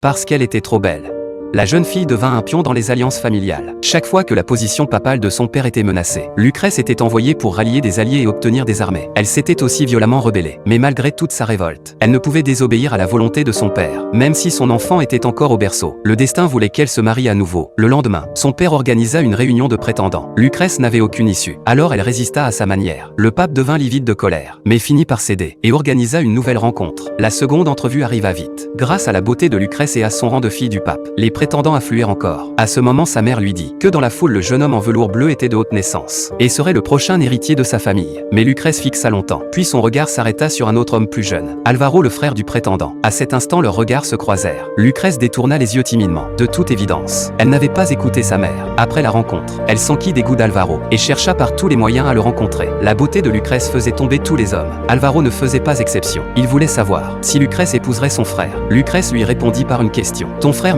Parce qu'elle était trop belle. La jeune fille devint un pion dans les alliances familiales. Chaque fois que la position papale de son père était menacée, Lucrèce était envoyée pour rallier des alliés et obtenir des armées. Elle s'était aussi violemment rebellée. Mais malgré toute sa révolte, elle ne pouvait désobéir à la volonté de son père. Même si son enfant était encore au berceau, le destin voulait qu'elle se marie à nouveau. Le lendemain, son père organisa une réunion de prétendants. Lucrèce n'avait aucune issue. Alors elle résista à sa manière. Le pape devint livide de colère, mais finit par céder, et organisa une nouvelle rencontre. La seconde entrevue arriva vite. Grâce à la beauté de Lucrèce et à son rang de fille du pape, les prétendants affluèrent encore. À ce moment, sa mère lui dit que dans la foule le jeune homme en velours bleu était de haute naissance, et serait le prochain héritier de sa famille. Mais Lucrèce fixa longtemps, puis son regard s'arrêta sur un autre homme plus jeune, Alvaro, le frère du prétendant. À cet instant, leurs regards se croisèrent. Lucrèce détourna les yeux timidement. De toute évidence, elle n'avait pas écouté sa mère. Après la rencontre, elle s'enquit des goûts d'Alvaro, et chercha par tous les moyens à le rencontrer. La beauté de Lucrèce faisait tomber tous les hommes. Alvaro ne faisait pas exception. Il voulait savoir si Lucrèce épouserait son frère. Lucrèce lui répondit par une question. Ton frère